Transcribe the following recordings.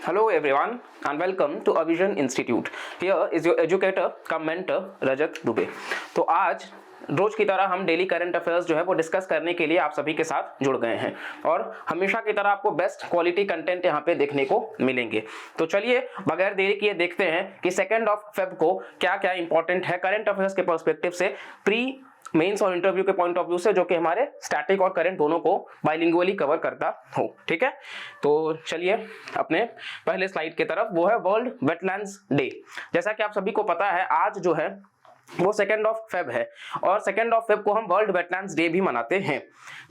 Hello everyone and welcome to Avision Institute. Here is your educator cum mentor रजत दुबे। तो आज रोज की तरह हम डेली करंट अफेयर्स जो है वो डिस्कस करने के लिए आप सभी के साथ जुड़ गए हैं और हमेशा की तरह आपको बेस्ट क्वालिटी कंटेंट यहाँ पे देखने को मिलेंगे। तो चलिए बगैर देरी किए देखते हैं कि 2 फेब को क्या क्या इंपॉर्टेंट है करंट अफेयर्स के पर्सपेक्टिव से, प्री मेंस और इंटरव्यू के पॉइंट ऑफ व्यू से, जो कि हमारे स्टैटिक और करंट दोनों को बाइलिंगुअली कवर करता हो। ठीक है, तो चलिए अपने पहले स्लाइड की तरफ, वो है वर्ल्ड वेटलैंड्स डे। जैसा कि आप सभी को पता है आज जो है वो 2 फेब है और 2 फेब को हम वर्ल्ड वेटलैंड्स डे भी मनाते हैं।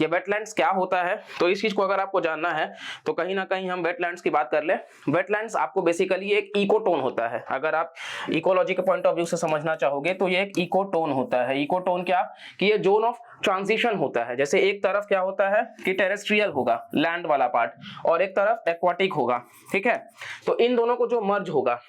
ये वेटलैंड्स क्या होता है, तो इस चीज को अगर आपको जानना है तो कहीं ना कहीं हम वेटलैंड्स की बात कर ले। वेटलैंड्स आपको बेसिकली एक इकोटोन होता है। अगर आप इकोलॉजी के पॉइंट ऑफ व्यू से समझना चाहोगे तो ये एक इकोटोन होता है। इकोटोन क्या कि ये जोन ऑफ ट्रांजिशन होता है। जैसे एक तरफ क्या होता है कि टेरेस्ट्रियल होगा, लैंड वाला पार्ट, और एक तरफ एक्वाटिक होगा। ठीक है, तो इन दोनों को जो मर्ज होगा,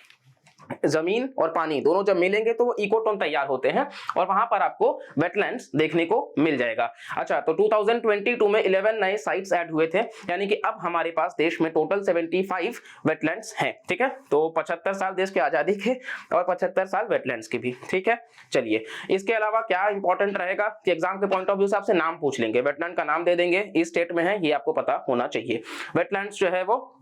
जमीन और पानी दोनों जब मिलेंगे तो वो इकोटोन तैयार होते हैं और वहां पर आपको वेटलैंड्स देखने को मिल जाएगा। अच्छा, तो 2022 में 11 नए साइट्स ऐड हुए थे, यानी कि अब हमारे पास देश में टोटल 75 वेटलैंड्स हैं। ठीक है, तो 75 साल देश की आजादी के और 75 साल वेटलैंड्स के भी। ठीक है, चलिए इसके अलावा क्या इंपॉर्टेंट रहेगा कि एग्जाम के पॉइंट ऑफ व्यू से आपसे नाम पूछ लेंगे, वेटलैंड का नाम दे देंगे, इस स्टेट में है, ये आपको पता होना चाहिए। वेटलैंड्स जो है वो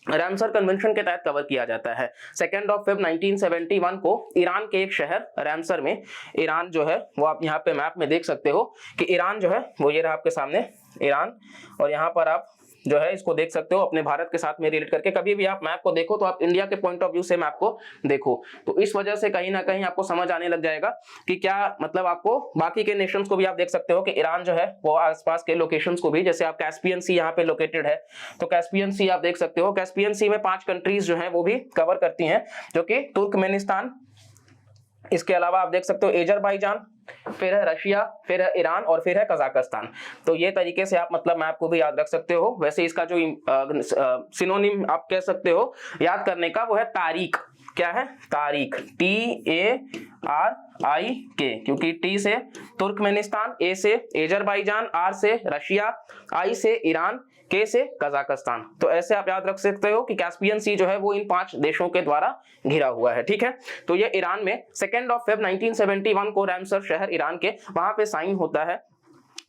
रैमसर कन्वेंशन के तहत कवर किया जाता है। 2 फेब 1971 को ईरान के एक शहर रैमसर में, ईरान जो है वो आप यहाँ पे मैप में देख सकते हो कि ईरान जो है वो ये रहा आपके सामने ईरान, और यहाँ पर आप जो है इसको देख सकते हो अपने भारत के साथ में रिलेट करके। कभी भी आप मैप को देखो तो आप इंडिया के पॉइंट ऑफ व्यू से मैप को देखो, तो इस वजह से कहीं ना कहीं आपको समझ आने लग जाएगा कि क्या मतलब, आपको बाकी के नेशंस को भी आप देख सकते हो कि ईरान जो है वो आसपास के लोकेशंस को भी, जैसे आप कैस्पियन सी यहाँ पे लोकेटेड है तो कैस्पियन सी आप देख सकते हो। कैस्पियन सी में 5 कंट्रीज जो है वो भी कवर करती हैं, जो कि तुर्कमेनिस्तान, इसके अलावा आप देख सकते हो अजरबैजान, फिर है रशिया, फिर है ईरान और फिर है कजाकिस्तान। तो ये तरीके से आप मतलब मैप को भी याद रख सकते हो। वैसे इसका जो सिनोनिम आप कह सकते हो याद करने का, वो है तारीख। क्या है? तारीख, TARIK, क्योंकि T से तुर्कमेनिस्तान, A से अजरबैजान, R से रशिया, I से ईरान, K से कजाकिस्तान। तो ऐसे आप याद रख सकते हो कि कैस्पियन सी जो है वो इन 5 देशों के द्वारा घिरा हुआ है। ठीक है, तो ये ईरान में 2 फेब 1971 को रैमसर शहर ईरान के वहां पे साइन होता है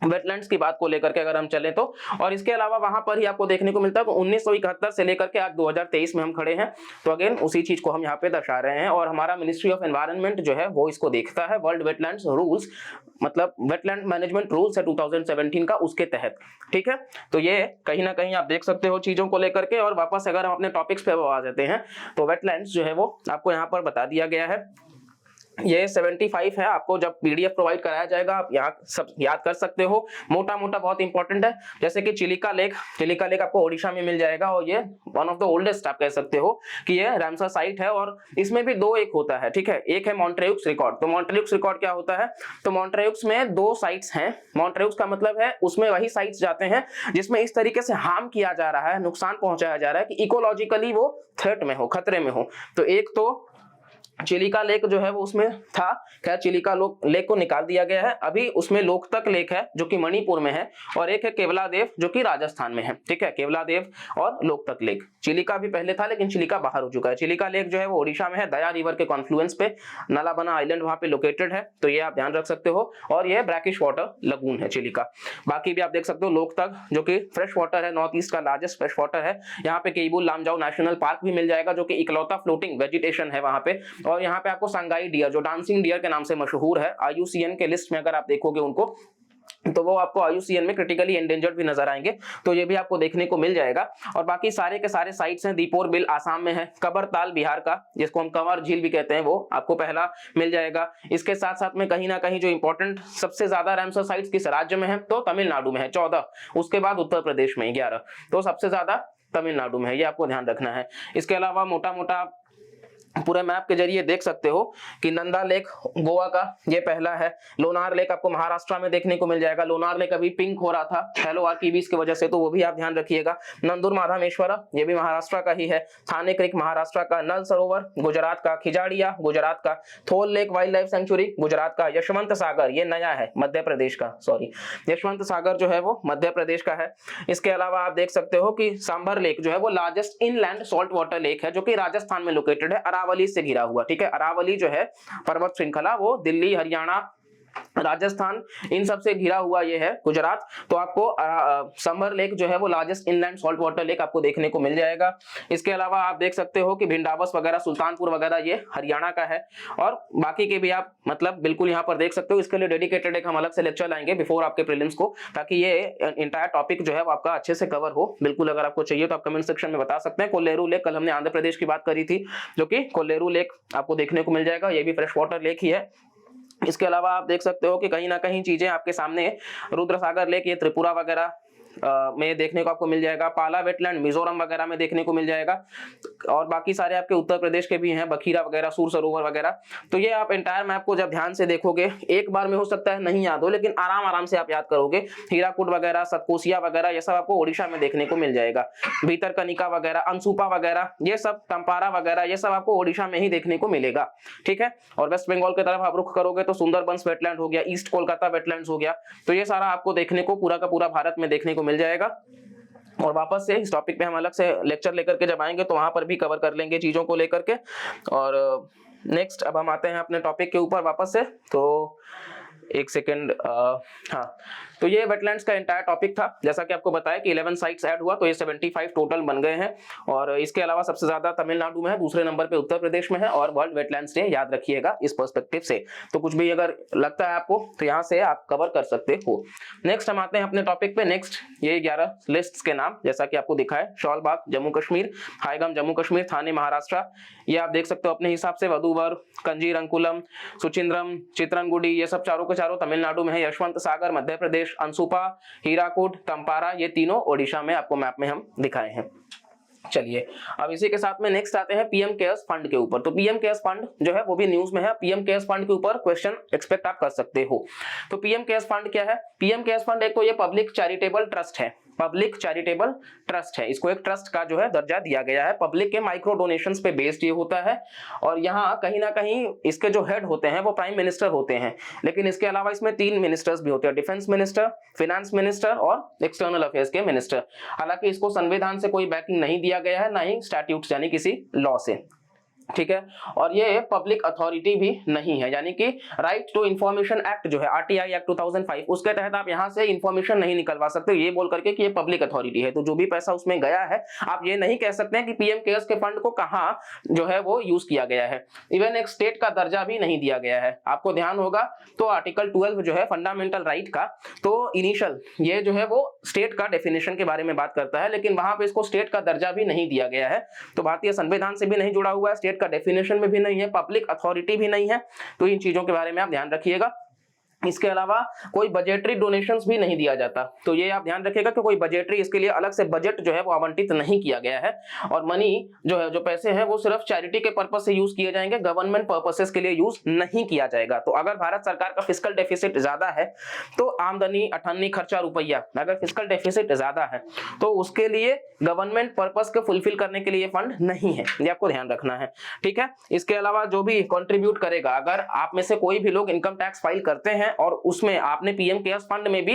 वेटलैंड्स की बात को लेकर के अगर हम चले तो। और इसके अलावा वहां पर ही आपको देखने को मिलता है, तो 1971 से लेकर के आज 2023 में हम खड़े हैं, तो अगेन उसी चीज को हम यहाँ पे दर्शा रहे हैं। और हमारा मिनिस्ट्री ऑफ एनवायरनमेंट जो है वो इसको देखता है, वर्ल्ड वेटलैंड्स रूल्स, मतलब वेटलैंड मैनेजमेंट रूल्स है 2017 का, उसके तहत। ठीक है, तो ये कहीं ना कहीं आप देख सकते हो चीजों को लेकर के। और वापस अगर हम अपने टॉपिक्स पे आ जाते हैं तो वेटलैंड्स जो है वो आपको यहाँ पर बता दिया गया है। ये 75 है, आपको जब PDF प्रोवाइड कराया जाएगा आप यहाँ सब याद कर सकते हो, मोटा मोटा बहुत इंपॉर्टेंट है। जैसे कि चिलिका लेक, चिलिका लेक आपको ओडिशा में मिल जाएगा और ये वन ऑफ द ओल्डेस्ट आप कह सकते हो कि ये रैमसर साइट है। और इसमें भी 2 एक होता है। ठीक है, एक है मॉन्ट्रेयुक्स रिकॉर्ड। तो मॉन्ट्रेयुक्स रिकॉर्ड क्या होता है, तो मॉन्ट्रेयुक्स में 2 साइट्स हैं। मॉन्ट्रेयुक्स का मतलब है उसमें वही साइट्स जाते हैं जिसमें इस तरीके से हार्म किया जा रहा है, नुकसान पहुंचाया जा रहा है कि इकोलॉजिकली वो थ्रेट में हो, खतरे में हो। तो एक तो चिलिका लेक जो है वो उसमें था, खैर चिलिका लेक को निकाल दिया गया है। अभी उसमें लोकतक लेक है जो कि मणिपुर में है, और एक है केवलादेव जो कि राजस्थान में है। ठीक है, केवलादेव और लोकतक लेक। चिलिका भी पहले था लेकिन चिलिका बाहर हो चुका है। चिलिका लेक जो है वो ओडिशा में है, दया रिवर के कॉन्फ्लुएंस पे, नालाबना आइलैंड वहां पे लोकेटेड है, तो ये आप ध्यान रख सकते हो। और ये ब्रैकिश वाटर लगून है चिलिका। बाकी भी आप देख सकते हो लोकतक जो कि फ्रेश वाटर है, नॉर्थ ईस्ट का लार्जेस्ट फ्रेश वाटर है। यहाँ पे केबुल लामजाओ नेशनल पार्क भी मिल जाएगा जो कि इकलौता फ्लोटिंग वेजिटेशन है वहां पे। और यहाँ पे आपको संगाई डियर जो डांसिंग डियर के नाम से मशहूर है, IUCN के लिस्ट में अगर आप देखोगे उनको तो वो आपको IUCN में क्रिटिकली एंडेंजर्ड भी नजर आएंगे, तो ये भी आपको देखने को मिल जाएगा। और बाकी सारे के सारे साइट्स हैं, दीपोर बिल आसाम में है, कबरताल बिहार का जिसको हम कंवर झील भी कहते हैं वो आपको पहला मिल जाएगा। इसके साथ साथ में कहीं ना कहीं जो इंपॉर्टेंट सबसे ज्यादा रैमसर साइट्स किस राज्य में है, तो तमिलनाडु में है 14, उसके बाद उत्तर प्रदेश में 11, तो सबसे ज्यादा तमिलनाडु में है, ये आपको ध्यान रखना है। इसके अलावा मोटा मोटा पूरे मैप के जरिए देख सकते हो कि नंदा लेक गोवा का ये पहला है, लोनार लेक आपको महाराष्ट्र में देखने को मिल जाएगा। लोनार लेक अभी पिंक हो रहा था हेलो आर्किवीज की वजह से, तो वो भी आप ध्यान रखिएगा। नंदुर माधवमेश्वरा ये भी महाराष्ट्र का ही है। थाने क्रिक महाराष्ट्र का। नल सरोवर गुजरात का। खिजाड़िया गुजरात का। Thol lake wildlife sanctuary Gujarat का। यशवंत सागर ये नया है मध्य प्रदेश का, सॉरी यशवंत सागर जो है वो मध्य प्रदेश का है। इसके अलावा आप देख सकते हो कि सांबर लेक जो है वो largest inland salt water lake है, जो कि राजस्थान में लोकेटेड है, अरावली से घिरा हुआ। ठीक है, अरावली जो है पर्वत श्रृंखला वो दिल्ली, हरियाणा, राजस्थान इन सब से घिरा हुआ ये है गुजरात। तो आपको समर लेक जो है वो largest inland salt water lake आपको देखने को मिल जाएगा। इसके अलावा आप देख सकते हो कि भिंडावस वगैरह, सुल्तानपुर वगैरह ये हरियाणा का है, और बाकी के भी आप मतलब बिल्कुल यहाँ पर देख सकते हो। इसके लिए डेडिकेटेड एक हम अलग से लेक्चर लाएंगे बिफोर आपके प्रीलिम्स को, ताकि ये इंटायर टॉपिक जो है वो आपका अच्छे से कवर हो। बिल्कुल अगर आपको चाहिए तो आप कमेंट सेक्शन में बता सकते हैं। कोल्लेरू लेक, कल हमने आंध्र प्रदेश की बात करी थी, जो कि कोल्लेरू लेक आपको देखने को मिल जाएगा, ये भी फ्रेश वाटर लेक ही है। इसके अलावा आप देख सकते हो कि कहीं ना कहीं चीजें आपके सामने, रुद्रसागर लेक ये त्रिपुरा वगैरह में देखने को आपको मिल जाएगा। पाला वेटलैंड मिजोरम वगैरह में देखने को मिल जाएगा, और बाकी सारे आपके उत्तर प्रदेश के भी हैं, बखीरा वगैरह, सूर सरोवर वगैरह। तो ये आप एंटायर मैप को जब ध्यान से देखोगे, एक बार में हो सकता है नहीं याद हो, लेकिन आराम आराम से आप याद करोगे। हीराकुड वगैरह, सतकोसिया वगैरह ये सब आपको ओडिशा में देखने को मिल जाएगा। भीतरकनिका वगैरह, अंसुपा वगैरह ये सब, तंपारा वगैरह ये सब आपको ओडिशा में ही देखने को मिलेगा। ठीक है, और वेस्ट बंगाल की तरफ आप रुख करोगे तो सुंदरबंस वेटलैंड हो गया, ईस्ट कोलकाता वेटलैंड्स हो गया। तो ये सारा आपको देखने को पूरा का पूरा भारत में देखने को मिल जाएगा। और वापस से इस टॉपिक पे हम अलग से लेक्चर लेकर के जब आएंगे तो वहां पर भी कवर कर लेंगे चीजों को लेकर के। और नेक्स्ट अब हम आते हैं अपने टॉपिक के ऊपर वापस से। तो एक सेकेंड, हाँ, तो ये वेटलैंड्स का एंटायर टॉपिक था। जैसा कि आपको बताया कि 11 साइट्स ऐड हुआ, तो ये 75 टोटल बन गए हैं। और इसके अलावा सबसे ज्यादा तमिलनाडु में है, दूसरे नंबर पे उत्तर प्रदेश में है, और वर्ल्ड वेटलैंड्स डे याद रखिएगा इस पर्सपेक्टिव से। तो कुछ भी अगर लगता है आपको तो यहाँ से आप कवर कर सकते हो। नेक्स्ट हम आते हैं अपने टॉपिक पे। नेक्स्ट ये 11 लिस्ट्स के नाम, जैसा कि आपको दिखा है, शॉलबाग जम्मू कश्मीर, हाईगम जम्मू कश्मीर, थाने महाराष्ट्र, ये आप देख सकते हो अपने हिसाब से। वधूवर, कंजीरंकुलम, सुचिंद्रम, चित्रनगुडी ये सब चारों के चारों तमिलनाडु में है। यशवंत सागर मध्य प्रदेश, अंसुपा, हीराकुड, तंपारा ये तीनों ओडिशा में आपको मैप में हम दिखाए हैं। चलिए अब इसी के साथ में नेक्स्ट आते हैं पीएम केयर्स फंड के ऊपर। तो पीएम केयर्स फंड जो है वो भी न्यूज में है। पीएम केयर्स फंड के ऊपर क्वेश्चन एक्सपेक्ट आप कर सकते हो। तो पीएम केयर्स फंड क्या है? पीएम केयर्स फंड एक तो ये पब्लिक चैरिटेबल ट्रस्ट है, पब्लिक चैरिटेबल ट्रस्ट है। इसको एक ट्रस्ट का जो है दर्जा दिया गया है। पब्लिक के माइक्रो डोनेशंस पे बेस्ड ये होता है, और यहाँ कहीं ना कहीं इसके जो हेड होते हैं वो प्राइम मिनिस्टर होते हैं। लेकिन इसके अलावा इसमें 3 मिनिस्टर्स भी होते हैं, डिफेंस मिनिस्टर, फाइनेंस मिनिस्टर और एक्सटर्नल अफेयर्स के मिनिस्टर। हालांकि इसको संविधान से कोई बैकिंग नहीं दिया गया है, ना ही स्टैट्यूट्स यानी किसी लॉ से। ठीक है, और ये पब्लिक अथॉरिटी भी नहीं है, यानी कि राइट टू इंफॉर्मेशन एक्ट जो है आरटीआई एक्ट 2005 उसके तहत आप यहां से इंफॉर्मेशन नहीं निकलवा सकते ये बोल करके कि ये पब्लिक अथॉरिटी है। तो जो भी पैसा उसमें गया है आप ये नहीं कह सकते हैं कि पीएम केयर्स के फंड को कहां जो है वो यूज किया गया है। इवन एक स्टेट का दर्जा भी नहीं दिया गया है। आपको ध्यान होगा तो आर्टिकल 12 जो है फंडामेंटल राइट का, तो इनिशियल ये जो है वो स्टेट का डेफिनेशन के बारे में बात करता है, लेकिन वहां पे इसको स्टेट का दर्जा भी नहीं दिया गया है। तो भारतीय संविधान से भी नहीं जुड़ा हुआ है, स्टेट का डेफिनेशन में भी नहीं है, पब्लिक अथॉरिटी भी नहीं है। तो इन चीजों के बारे में आप ध्यान रखिएगा। इसके अलावा कोई बजटरी डोनेशंस भी नहीं दिया जाता, तो ये आप ध्यान रखिएगा कि कोई बजटरी, इसके लिए अलग से बजट जो है वो आवंटित नहीं किया गया है। और मनी जो है, जो पैसे हैं वो सिर्फ चैरिटी के पर्पस से यूज किए जाएंगे, गवर्नमेंट पर्पसेस के लिए यूज नहीं किया जाएगा। तो अगर भारत सरकार का फिस्कल डेफिसिट ज्यादा है, तो आमदनी, अठन्नी, खर्चा, रुपया, अगर फिस्कल डेफिसिट ज्यादा है तो उसके लिए गवर्नमेंट पर्पस को फुलफिल करने के लिए फंड नहीं है, ये आपको ध्यान रखना है। ठीक है, इसके अलावा जो भी कंट्रीब्यूट करेगा, अगर आप में से कोई भी लोग इनकम टैक्स फाइल करते हैं और उसमें आपने पीएम केयर्स फंड में भी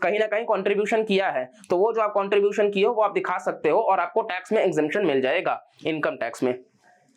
कहीं ना कहीं कंट्रीब्यूशन किया है, तो वो जो आप कंट्रीब्यूशन किए हो वो आप दिखा सकते हो और आपको टैक्स में एग्जेम्पशन मिल जाएगा, इनकम टैक्स में।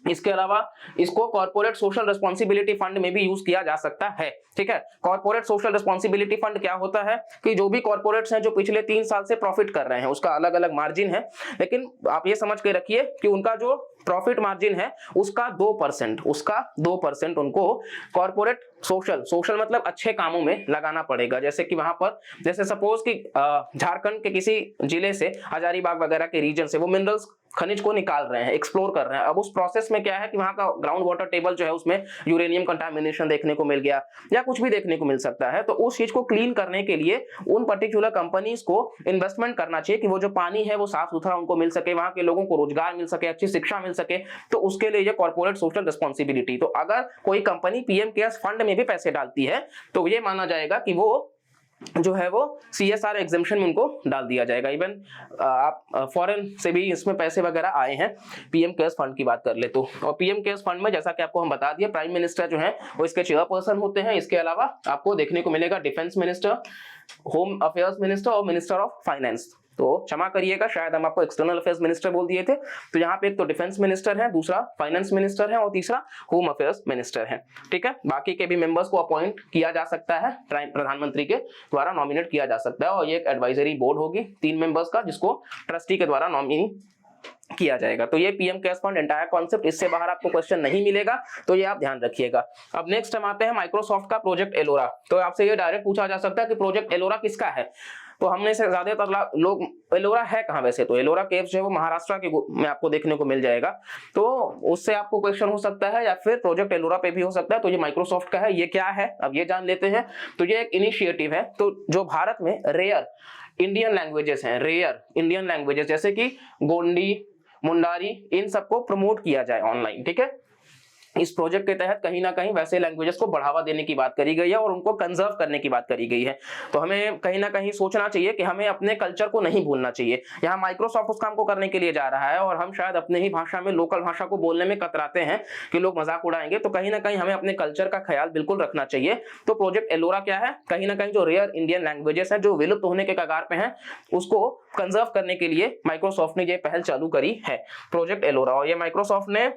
इसके अलावा इसको कॉर्पोरेट सोशल रिस्पांसिबिलिटी फंड में भी यूज किया जा सकता है। ठीक है, कॉर्पोरेट सोशल रिस्पांसिबिलिटी फंड क्या होता है कि जो भी कॉर्पोरेट्स हैं जो पिछले 3 साल से प्रॉफिट कर रहे हैं, उसका अलग अलग मार्जिन है, लेकिन आप ये समझ के रखिए कि उनका जो प्रॉफिट मार्जिन है उसका 2% उनको कॉर्पोरेट सोशल मतलब अच्छे कामों में लगाना पड़ेगा। जैसे कि वहां पर, जैसे सपोज कि झारखंड के किसी जिले से, हजारीबाग वगैरह के रीजन से वो मिनरल्स खनिज को निकाल रहे हैं, एक्सप्लोर कर रहे हैं। अब उस प्रोसेस में क्या है कि वहां का ग्राउंड वाटर टेबल जो है उसमें यूरेनियम कंटामिनेशन देखने को मिल गया या कुछ भी देखने को मिल सकता है। तो उस चीज को क्लीन करने के लिए उन पर्टिकुलर कंपनीज को इन्वेस्टमेंट करना चाहिए कि वो जो पानी है वो साफ सुथरा उनको मिल सके, वहां के लोगों को रोजगार मिल सके, अच्छी शिक्षा मिल सके, तो उसके लिए ये कॉर्पोरेट सोशल रिस्पॉन्सिबिलिटी। तो अगर कोई कंपनी पीएम केयर्स फंड में भी पैसे डालती है तो ये माना जाएगा कि वो जो है वो CSR एग्जेम्पशन में उनको डाल दिया जाएगा। इवन आप फॉरेन से भी इसमें पैसे वगैरह आए हैं पीएम केयर्स फंड की बात कर ले तो। और पीएम केयर्स फंड में जैसा कि आपको हम बता दिए, प्राइम मिनिस्टर जो है वो इसके चेयरपर्सन होते हैं। इसके अलावा आपको देखने को मिलेगा defence minister, home affairs minister और मिनिस्टर ऑफ फाइनेंस। तो क्षमा करिएगा, शायद हम आपको एक्सटर्नल अफेयर्स मिनिस्टर बोल दिए थे। तो यहाँ पे एक तो डिफेंस मिनिस्टर है, दूसरा फाइनेंस मिनिस्टर है और तीसरा होम अफेयर्स मिनिस्टर है। ठीक है, बाकी के भी मेंबर्स को अपॉइंट किया जा सकता है, प्रधानमंत्री के द्वारा नॉमिनेट किया जा सकता है। और ये एक एडवाइजरी बोर्ड होगी 3 मेंबर्स का, जिसको ट्रस्टी के द्वारा नॉमिनी किया जाएगा। तो ये PM cares fund entire concept, इससे बाहर आपको क्वेश्चन नहीं मिलेगा, तो ये आप ध्यान रखिएगा। अब नेक्स्ट हम आते हैं माइक्रोसॉफ्ट का प्रोजेक्ट एलोरा। तो आपसे ये डायरेक्ट पूछा जा सकता है कि प्रोजेक्ट एलोरा किसका है। तो हमने से ज्यादातर लोग, एलोरा है कहाँ वैसे, तो एलोरा केव्स जो है वो महाराष्ट्र के में आपको देखने को मिल जाएगा। तो उससे आपको क्वेश्चन हो सकता है या फिर प्रोजेक्ट एलोरा पे भी हो सकता है। तो ये माइक्रोसॉफ्ट का है, ये क्या है अब ये जान लेते हैं। तो ये एक इनिशिएटिव है तो जो भारत में रेयर इंडियन लैंग्वेजेस हैं, रेयर इंडियन लैंग्वेजेस जैसे कि गोंडी, मुंडारी, इन सबको प्रमोट किया जाए ऑनलाइन। ठीक है, इस प्रोजेक्ट के तहत कहीं ना कहीं वैसे लैंग्वेजेस को बढ़ावा देने की बात करी गई है और उनको कंजर्व करने की बात करी गई है। तो हमें कहीं ना कहीं सोचना चाहिए कि हमें अपने कल्चर को नहीं भूलना चाहिए। यहाँ माइक्रोसॉफ्ट उस काम को करने के लिए जा रहा है और हम शायद अपने ही भाषा में, लोकल भाषा को बोलने में कतराते हैं कि लोग मजाक उड़ाएंगे। तो कहीं ना कहीं हमें अपने कल्चर का ख्याल बिल्कुल रखना चाहिए। तो प्रोजेक्ट एलोरा क्या है, कहीं ना कहीं जो रेयर इंडियन लैंग्वेजेस है जो विलुप्त होने के कगार पे हैं, उसको कंजर्व करने के लिए माइक्रोसॉफ्ट ने ये पहल चालू करी है, प्रोजेक्ट एलोरा। और ये माइक्रोसॉफ्ट ने,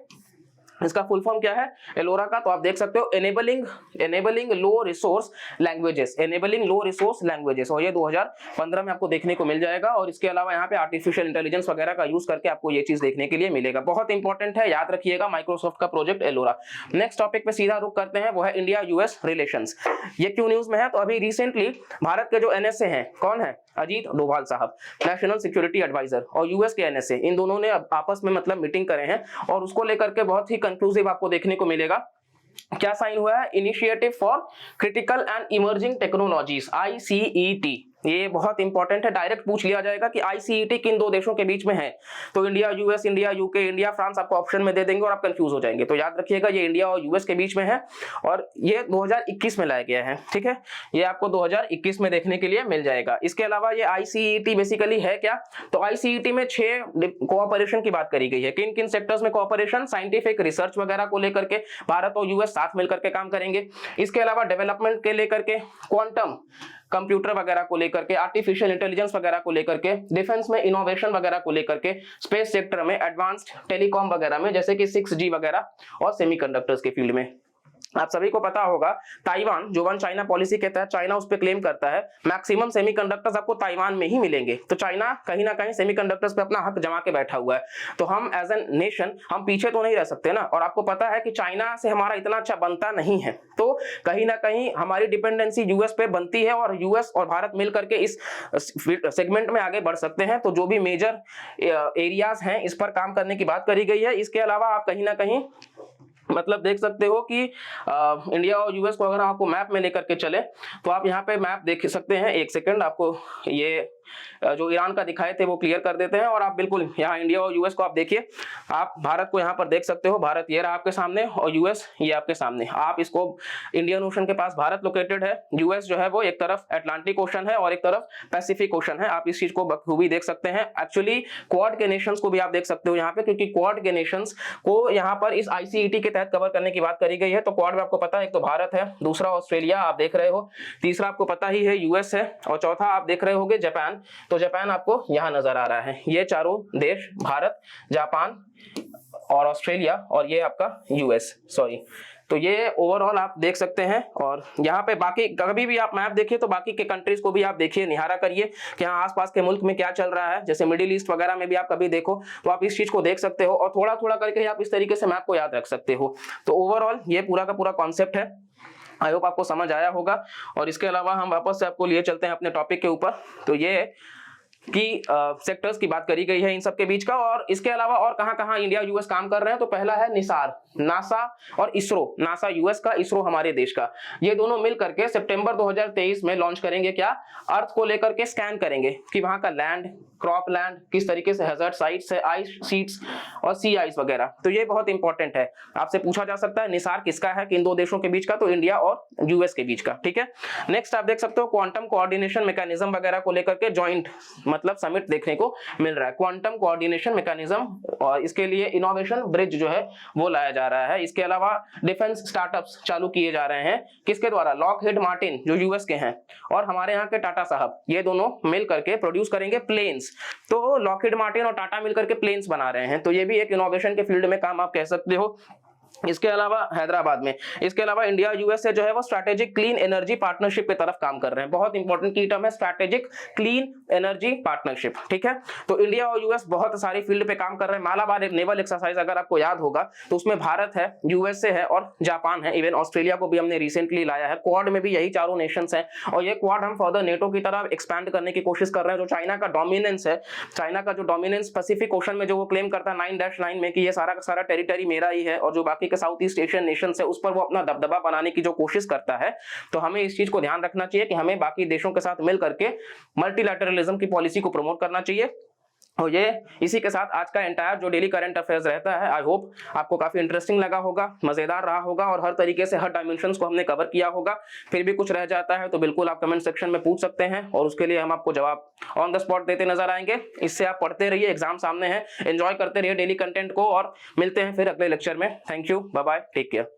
इसका फुल फॉर्म क्या है एलोरा का, तो आप देख सकते हो एनेबलिंग लो रिसोर्स लैंग्वेजेस, एनेबलिंग लो रिसोर्स लैंग्वेजेस। और ये 2015 में आपको देखने को मिल जाएगा। और इसके अलावा यहाँ पे आर्टिफिशियल इंटेलिजेंस वगैरह का यूज करके आपको ये चीज देखने के लिए मिलेगा। बहुत इंपॉर्टेंट है, याद रखिएगा माइक्रोसॉफ्ट का प्रोजेक्ट एलोरा। नेक्स्ट टॉपिक पे सीधा रुक करते हैं, वो है इंडिया यूएस रिलेशंस। ये क्यों न्यूज में है, तो अभी रिसेंटली भारत के जो NSA हैं, कौन है, अजीत डोभाल साहब, नेशनल सिक्योरिटी एडवाइजर, और यूएस के NSA, इन दोनों ने आपस में मतलब मीटिंग करे हैं और उसको लेकर के बहुत ही कंक्लूसिव आपको देखने को मिलेगा। क्या साइन हुआ है, initiative for critical and emerging technologies, ICET। ये बहुत इंपॉर्टेंट है, डायरेक्ट पूछ लिया जाएगा कि ICET किन 2 देशों के बीच में है। तो India US, India UK, India France आपको ऑप्शन में दे देंगे और आप कंफ्यूज हो जाएंगे। तो याद रखिएगा ये इंडिया और यूएस के बीच में है और ये 2021 में लाया गया है। ठीक है, ये आपको 2021 में देखने के लिए मिल जाएगा। इसके अलावा ये ICET बेसिकली है क्या, तो ICET में 6 कोऑपरेशन की बात करी गई है। किन किन सेक्टर्स में कोऑपरेशन, साइंटिफिक रिसर्च वगैरह को लेकर के भारत और यूएस साथ मिलकर के काम करेंगे। इसके अलावा डेवलपमेंट के लेकर के, क्वांटम कंप्यूटर वगैरह को लेकर के, आर्टिफिशियल इंटेलिजेंस वगैरह को लेकर के, डिफेंस में इनोवेशन वगैरह को लेकर के, स्पेस सेक्टर में, एडवांस्ड टेलीकॉम वगैरह में जैसे कि 6G वगैरह, और सेमीकंडक्टर्स के फील्ड में। आप सभी को पता होगा ताइवान, जो वन चाइना पॉलिसी के तहत चाइना उस पर क्लेम करता है मैक्सिमम सेमीकंडक्टर्स आपको ताइवान में ही मिलेंगे। तो चाइना कहीं ना कहीं सेमीकंडक्टर्स पे अपना हक जमा के बैठा हुआ है। तो हम एज एन नेशन हम पीछे तो नहीं रह सकते ना। और आपको पता है कि चाइना से हमारा इतना अच्छा बनता नहीं है, तो कहीं ना कहीं हमारी डिपेंडेंसी यूएस पे बनती है और यूएस और भारत मिल करके इस सेगमेंट में आगे बढ़ सकते हैं। तो जो भी मेजर एरियाज हैं इस पर काम करने की बात करी गई है। इसके अलावा आप कहीं ना कहीं मतलब देख सकते हो कि इंडिया और यूएस को अगर आपको मैप में लेकर के चले तो आप यहाँ पे मैप देख सकते हैं। एक सेकंड, आपको ये जो ईरान का दिखाए थे वो क्लियर कर देते हैं और आप बिल्कुल यहाँ इंडिया और यूएस को आप देखिए, आप भारत को यहाँ पर देख सकते हो। भारत ये रहा आपके सामने और यूएस ये आपके सामने। आप इसको, इंडियन ओशन के पास भारत लोकेटेड है, यूएस जो है वो एक तरफ अटलांटिक ओशन है और एक तरफ पैसिफिक ओशन है। आप इस चीज को बखूबी देख सकते हैं। एक्चुअली क्वाड के नेशंस को भी आप देख सकते हो यहाँ पे, क्योंकि क्वाड के नेशंस को यहाँ पर इस ICET के तहत कवर करने की बात करी गई है। तो क्वाड में आपको पता है एक तो भारत है, दूसरा ऑस्ट्रेलिया आप देख रहे हो, तीसरा आपको पता ही है यूएस है और चौथा आप देख रहे होगे जापान। तो जापान आपको यहाँ नजर आ रहा है। ये चारों देश, भारत, जापान और ऑस्ट्रेलिया और ये आपका यूएस, सॉरी। तो ये ओवरऑल आप देख सकते हैं। और यहाँ पे बाकी कभी भी आप मैप देखिए तो बाकी के कंट्रीज को भी आप देखिए, निहारा करिए कि यहाँ आसपास के मुल्क में क्या चल रहा है। जैसे मिडिल ईस्ट वगैरह में भी आप कभी देखो तो आप इस चीज को देख सकते हो और थोड़ा थोड़ा करके आप इस तरीके से मैप को याद रख सकते हो। तो ओवरऑल ये पूरा का पूरा कॉन्सेप्ट है। आई होप आपको समझ आया होगा। और इसके अलावा हम वापस से आपको लिए चलते हैं अपने टॉपिक के ऊपर। तो ये कि सेक्टर्स की बात करी गई है इन सब के बीच का। और इसके अलावा और कहां-कहां इंडिया यूएस काम कर रहे हैं, तो पहला है निसार। नासा और इसरो, नासा यूएस का, इसरो हमारे देश का, ये दोनों मिल करके सितंबर 2023 में लॉन्च करेंगे क्या, अर्थ को लेकर के स्कैन करेंगे कि वहां का लैंड, क्रॉप लैंड किस तरीके से, हैजर्ड साइट्स है, आइस शीट्स और सी आइस वगैरह। तो ये बहुत इंपॉर्टेंट है, आपसे पूछा जा सकता है निसार किसका है, कि इन दो देशों के बीच का, तो इंडिया और यूएस के बीच का। ठीक है, नेक्स्ट आप देख सकते हो क्वांटम कोऑर्डिनेशन मैकेनिज्म वगैरह को लेकर के जॉइंट मतलब समिट देखने को मिल रहा है, क्वांटम कोऑर्डिनेशन मैकेनिज्म, और इसके लिए इनोवेशन ब्रिज जो है वो लाया जा रहा है। इसके अलावा डिफेंस स्टार्टअप्स चालू किए जा रहे हैं, किसके द्वारा, लॉकहीड मार्टिन जो यूएस के हैं और हमारे यहाँ के टाटा साहब, ये दोनों मिल करके प्रोड्यूस करेंगे प्लेन्स। तो लॉकहीड मार्टिन और टाटा मिलकर के प्लेन्स बना रहे हैं, तो ये भी एक इनोवेशन के फील्ड में काम आप कह सकते हो। इसके अलावा हैदराबाद में, इसके अलावा इंडिया यूएस से जो है वो स्ट्रैटेजिक क्लीन एनर्जी पार्टनरशिप की तरफ काम कर रहे हैं। बहुत इंपॉर्टेंट की टर्म है स्ट्रैटेजिक क्लीन एनर्जी पार्टनरशिप। ठीक है, तो इंडिया और यूएस बहुत सारी फील्ड पे काम कर रहे हैं। मालाबार एक नेवल एक्सरसाइज अगर आपको याद होगा तो उसमें भारत है, यूएसए है और जापान है, इवन ऑस्ट्रेलिया को भी हमने रिसेंटली लाया है। क्वाड में भी यही चारों नेशंस हैं और ये क्वाड हम फर्दर नेटो की तरफ एक्सपैंड करने की कोशिश कर रहे हैं। जो चाइना का डोमिनेंस है, चाइना का जो डोमिनेंस पैसिफिक ओशन में जो वो क्लेम करता है 9-9 में कि ये सारा का सारा टेरिटरी मेरा ही है, और जो बाकी के साउथ ईस्ट एशियन नेशंस है उस पर वो अपना दबदबा बनाने की जो कोशिश करता है, तो हमें इस चीज को ध्यान रखना चाहिए कि हमें बाकी देशों के साथ मिल करके मल्टीलैटरलिज्म की पॉलिसी को प्रमोट करना चाहिए। और ये इसी के साथ आज का एंटायर जो डेली करंट अफेयर्स रहता है, आई होप आपको काफी इंटरेस्टिंग लगा होगा, मजेदार रहा होगा और हर तरीके से हर डायमेंशंस को हमने कवर किया होगा। फिर भी कुछ रह जाता है तो बिल्कुल आप कमेंट सेक्शन में पूछ सकते हैं और उसके लिए हम आपको जवाब ऑन द स्पॉट देते नजर आएंगे। इससे आप पढ़ते रहिए, एग्जाम सामने है, एंजॉय करते रहिए डेली कंटेंट को और मिलते हैं फिर अगले लेक्चर में। Thank you, bye bye, take care.